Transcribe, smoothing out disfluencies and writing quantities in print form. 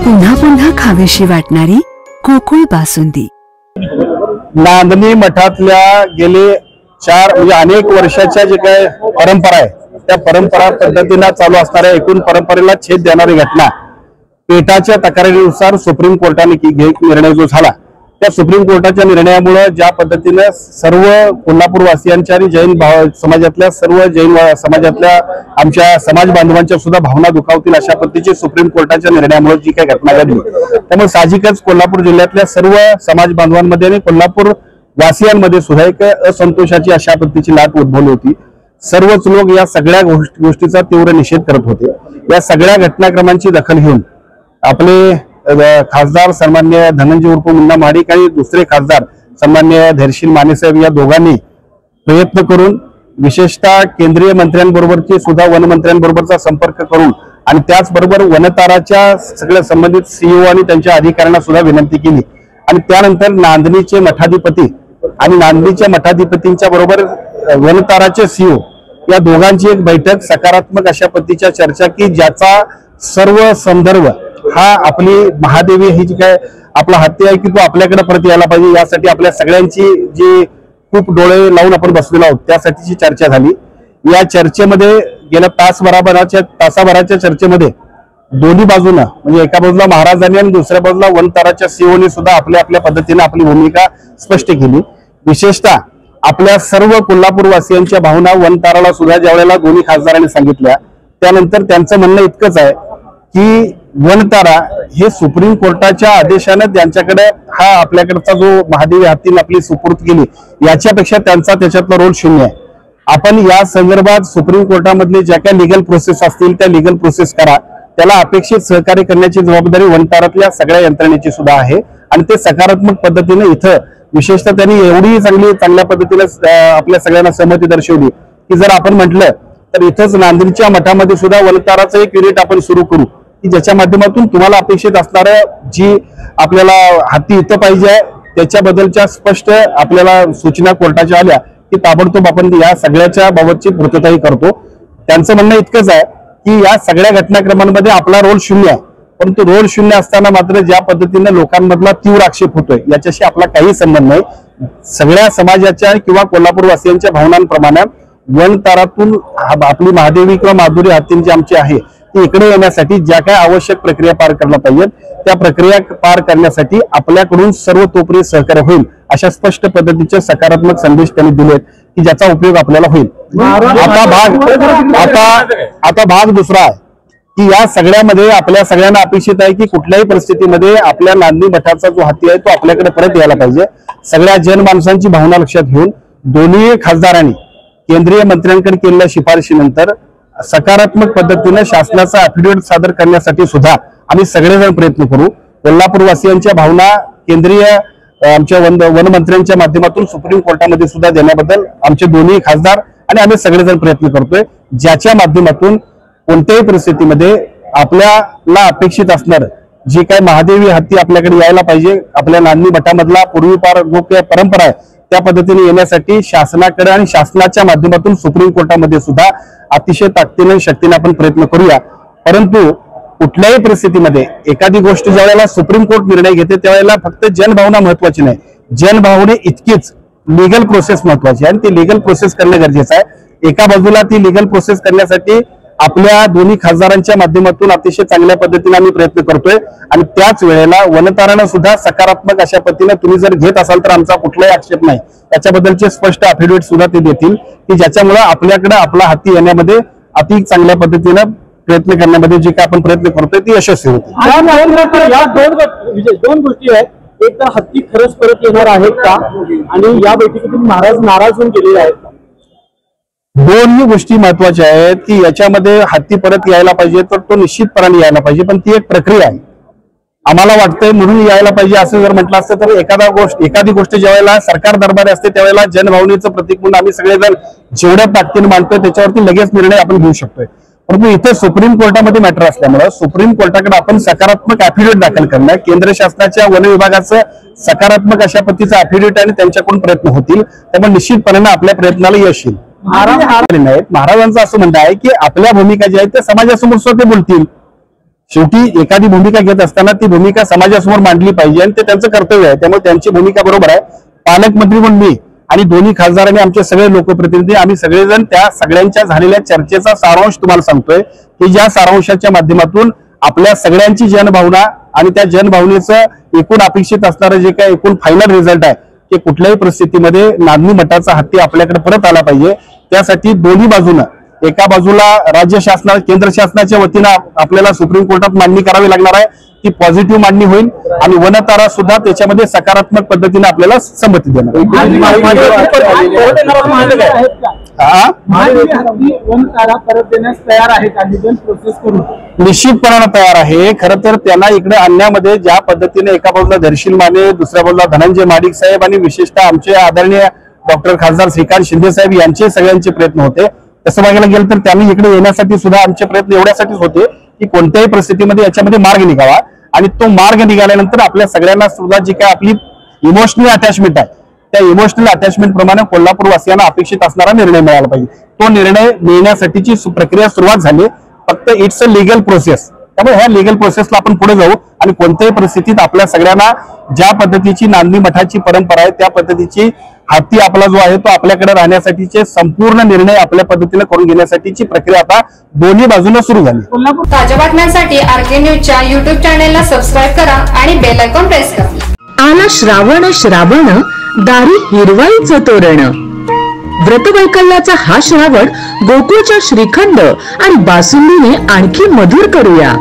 पुन्हा पुन्हा खावीशी वाटणारी गोकुळ बासुंदी। नांदणी मठातल्या गेले 4 म्हणजे अनेक वर्षाच्या जे काय परंपरा आहे त्या परंपरा पद्धतीने चालू असणाऱ्या एकूण परंपरेला छेद देणारी घटना पेटाच्या तक्रारीनुसार सुप्रीम कोर्टाने निर्णय जो झाला त्या सुप्रीम कोर्टाच्या निर्णयामुळे ज्या पद्धतीने सर्व कोल्हापूर वासियांच्या आणि जैन समाजातल्या सर्व जैन समाजातल्या आमच्या समाज बांधवांच्या सुद्धा भावना दुखावतील अशा पद्धतीची सुप्रीम कोर्टाच्या निर्णयामुळे जी काही घटना घडली त्यामुळे साहजिकच कोल्हापूर जिल्ह्यातल्या सर्व समाज बांधवांमध्ये आणि कोल्हापूर वासियांमध्ये सुद्धा एक असंतोषाची अशा पद्धतीची लाट उद्भवली होती। सर्वच लोक या सगळ्या गोष्टीचा तीव्र निषेध करत होते। या सगळ्या घटनाक्रमांची दखल घेऊन आपले खासदार सन्मान्य धनंजय उर्फ मुन्ना महाडिक आणि दुसरे खासदार सन्मान्य धैर्यशील मानेसाहेब या दोघांनी प्रयत्न करून विशेषतः केंद्रीय मंत्र्यांबरोबरची सुद्धा वन मंत्र्यांबरोबरचा संपर्क करून आणि त्याचबरोबर वनताराच्या सगळ्या संबंधित सीईओ आणि त्यांच्या अधिकाऱ्यांना सुद्धा विनंती केली आणि त्यानंतर नांदणीचे मठाधिपती आणि नांदणीच्या मठाधिपतींच्या बरोबर वनताराचे सीईओ या दोघांची एक बैठक सकारात्मक अशा पद्धतीच्या चर्चा की ज्याचा सर्व संदर्भ हा आपली महादेवी ही जी काय आपला हत्या आहे की तो आपल्याकडे परत यायला पाहिजे यासाठी आपल्या सगळ्यांची जी खूप डोळे लावून आपण बसलेलो आहोत त्यासाठीची चर्चा झाली। या चर्चेमध्ये गेल्या तासाभराच्या चर्चेमध्ये दोन्ही बाजूने म्हणजे एका बाजूला महाराजांनी आणि दुसऱ्या बाजूला वनताराच्या सीओनी सुद्धा आपल्या आपल्या पद्धतीने आपली भूमिका स्पष्ट केली। विशेषतः आपल्या सर्व कोल्हापूर वासियांच्या भावना वनताराला सुद्धा ज्यावेळेला दोन्ही खासदारांनी सांगितल्या त्यानंतर त्यांचं म्हणणं इतकंच आहे की वनतारा हे सुप्रीम कोर्टाच्या आदेशाने त्यांच्याकडे हा आपल्याकडचा जो महादेवी हत्तीने आपली सुपूर्द केली याच्यापेक्षा त्यांचा त्याच्यातला रोल शून्य आहे। आपण या संदर्भात सुप्रीम कोर्टामधले ज्या काही लिगल प्रोसेस असतील त्या लिगल प्रोसेस करा, त्याला अपेक्षित सहकार्य करण्याची जबाबदारी वनतारातल्या सगळ्या यंत्रणेची सुद्धा आहे आणि ते सकारात्मक पद्धतीने इथं विशेषतः त्यांनी एवढी चांगल्या पद्धतीने आपल्या सगळ्यांना सहमती दर्शवली की जर आपण म्हटलं तर इथंच नांदणीच्या मठामध्ये सुद्धा वनताराचं एक युनिट आपण सुरू करू की ज्याच्या माध्यमातून तुम्हाला अपेक्षित असणारं जी आपल्याला हत्ती इथं पाहिजे त्याच्याबद्दलच्या स्पष्ट आपल्याला सूचना कोर्टाच्या आल्या की ताबडतोब आपण या सगळ्याच्या बाबतची पूर्तताही करतो। त्यांचं म्हणणं इतकंच आहे की या सगळ्या घटनाक्रमांमध्ये आपला रोल शून्य आहे, परंतु रोल शून्य असताना मात्र ज्या पद्धतीने लोकांमधला तीव्र आक्षेप होतोय याच्याशी आपला काही संबंध नाही। सगळ्या समाजाच्या किंवा कोल्हापूर वासियांच्या भावनांप्रमाणे वनतारातून आपली महादेवी किंवा माधुरी हत्ती जी आमची आहे ती इकडे येण्यासाठी ज्या काय आवश्यक प्रक्रिया पार करायला पाहिजेत त्या प्रक्रिया पार करण्यासाठी आपल्याकडून सर्वतोपरी सहकार्य होईल अशा स्पष्ट पद्धतीचे सकारात्मक संदेश त्यांनी दिलेत की ज्याचा उपयोग आपल्याला होईल। आता भाग दुसरा आहे की या सगळ्यामध्ये आपल्या सगळ्यांना अपेक्षित आहे की कुठल्याही परिस्थितीमध्ये आपल्या नांदणी मठाचा जो हत्ती आहे तो आपल्याकडे परत यायला पाहिजे। सगळ्या जनमानसांची भावना लक्षात घेऊन दोन्ही खासदारांनी केंद्रीय मंत्र्यांकडे केलेल्या शिफारशीनंतर सकारात्मक पद्धतीने शासनाचा अफिडेव्हिट सादर करण्यासाठी सुद्धा आम्ही सगळेजण प्रयत्न करू। कोल्हापूर वासियांच्या भावना केंद्रीय आमच्या वन मंत्र्यांच्या माध्यमातून सुप्रीम कोर्टामध्ये सुद्धा देण्याबद्दल आमचे दोन्ही खासदार आणि आम्ही सगळेजण प्रयत्न करतोय ज्याच्या माध्यमातून कोणत्याही परिस्थितीमध्ये आपल्याला अपेक्षित असणार जी काय महादेवी हत्ती आपल्याकडे यायला पाहिजे आपल्या नांदणी मठामधला पूर्वीपार जो काही परंपरा आहे त्या पद्धतीने येण्यासाठी शासनाकडे आणि शासनाच्या माध्यमातून सुप्रीम कोर्टामध्ये सुद्धा अतिशय ताकदीने शक्तीने आपण प्रयत्न करूया। परंतु कुठल्याही परिस्थितीमध्ये एखादी गोष्ट ज्यावेळेला सुप्रीम कोर्ट निर्णय घेते त्यावेळेला फक्त जनभावना महत्वाची नाही, जनभावने इतकीच लिगल प्रोसेस महत्वाची आहे आणि ती लिगल प्रोसेस करणं गरजेचं आहे। एका बाजूला ती लिगल प्रोसेस करण्यासाठी आपल्या दोन्ही खासदारांच्या माध्यमातून अतिशय चांगल्या पद्धतीने आम्ही प्रयत्न करतोय आणि त्याच वेळेला वनतारानं सुद्धा सकारात्मक अशा पद्धतीने तुम्ही जर घेत असाल तर आमचा कुठलाही आक्षेप नाही त्याच्याबद्दलचे स्पष्ट अफिडेव्हिट सुद्धा ते देतील की ज्याच्यामुळे आपल्याकडे आपला हत्ती येण्यामध्ये अति चांगल्या पद्धतीने प्रयत्न करण्यामध्ये जे काय आपण प्रयत्न करतोय ती यशस्वी होते। या दोन गोष्टी आहेत, एक तर हत्ती खरंच परत येणार आहेत का आणि या बैठकीतून महाराज नाराज होऊन गेलेले आहेत। दोन्ही गोष्टी महत्वाच्या आहेत की याच्यामध्ये हत्ती परत यायला पाहिजे तर तो निश्चितपणे यायला पाहिजे, पण ती एक प्रक्रिया आहे। आम्हाला वाटतंय म्हणून यायला पाहिजे असं जर म्हटलं असतं तर एखादी गोष्ट ज्यावेळेला सरकार दरबारी असते त्यावेळेला जनभावनेचं प्रतीक म्हणून आम्ही सगळेजण जेवढ्या ताकदीने मानतोय त्याच्यावरती लगेच निर्णय आपण घेऊ शकतोय। परंतु इथे सुप्रीम कोर्टामध्ये मॅटर असल्यामुळे सुप्रीम कोर्टाकडे आपण सकारात्मक अफिडेव्हिट दाखल करणं केंद्र शासनाच्या वन विभागाचं सकारात्मक अशा पद्धतीचं अफिडेव्हिट आणि त्यांच्याकडून प्रयत्न होतील त्यामुळे निश्चितपणे आपल्या प्रयत्नाला यश येईल। महाराजांचं असं म्हणणं आहे की आपल्या भूमिका ज्या आहेत त्या समाजासमोर स्वतः बोलतील शेवटी एखादी भूमिका घेत असताना ती भूमिका समाजासमोर मांडली पाहिजे आणि ते त्यांचं कर्तव्य आहे. त्यामुळे त्यांची भूमिका बरोबर आहे. पालकमंत्री म्हणून मी आणि दोन्ही खासदार आणि आमचे सगळे लोकप्रतिनिधी आम्ही सगळेजण त्या सगळ्यांच्या झालेल्या चर्चेचा सारांश तुम्हाला सांगतोय की ज्या सारांशाच्या माध्यमातून आपल्या सगळ्यांची जनभावना आणि त्या जनभावनेचं एकूण अपेक्षित असणारं जे काय एकूण फायनल रिझल्ट आहे की कुठल्याही परिस्थितीमध्ये नांदणी मठाचा हत्ती आपल्याकडे परत आला पाहिजे. त्यासाठी दोन्ही बाजूनं, एका बाजूला राज्य शासना केंद्र शासनाच्या वतीनं आपल्याला सुप्रीम कोर्टात मांडणी करावी लागणार आहे, ती पॉझिटिव्ह मांडणी होईल आणि वनतारा सुद्धा त्याच्यामध्ये सकारात्मक पद्धतीने आपल्याला संमती देणार. वनतारा परत देण्यास तयार आहेत आणि प्रोसेस करून निश्चितपणाने तयार आहे. खरं तर त्यांना इकडे आणण्यामध्ये ज्या पद्धतीने एका बाजूला धैर्यशील माने, दुसऱ्या बाजूला धनंजय महाडिक साहेब आणि विशेषतः आमचे आदरणीय डॉक्टर खासदार श्रीकांत शिंदे साहेब यांचे सगळ्यांचे प्रयत्न होते. तसं बघायला गेलं तर त्यांनी इकडे येण्यासाठी सुद्धा आमचे प्रयत्न एवढ्यासाठीच होते की कोणत्याही परिस्थितीमध्ये याच्यामध्ये मार्ग निघावा आणि तो मार्ग निघाल्यानंतर आपल्या सगळ्यांना सुद्धा जी काय आपली इमोशनल अटॅचमेंट आहे त्या इमोशनल अटॅचमेंट प्रमाणे कोल्हापूर वासियांना अपेक्षित असणारा निर्णय मिळाला पाहिजे. तो निर्णय मिळण्यासाठीची प्रक्रिया सुरुवात झाली. फक्त इट्स अ लिगल प्रोसेस. त्यामुळे ह्या लिगल प्रोसेसला आपण पुढे जाऊ आणि कोणत्याही परिस्थितीत आपल्या सगळ्यांना ज्या पद्धतीची नांदणी मठाची परंपरा आहे त्या पद्धतीची हत्ती आपला जो आहे तो आपल्याकडे राहण्यासाठीचे संपूर्ण निर्णय आपल्या पद्धतीने करून घेण्यासाठीची प्रक्रिया आता दोन्ही बाजूने सुरू झाली. ताज्या बातम्यांसाठी आरके न्यूजच्या युट्यूब चॅनेलला सबस्क्राईब करा आणि बेल आयकॉन प्रेस करा. आला श्रावण श्रावण दारी हिरवाईचं तोरण. व्रतवैकल्याचा हा श्रावण गोकुळच्या श्रीखंड आणि बासुंदीने आणखी मधुर करूया.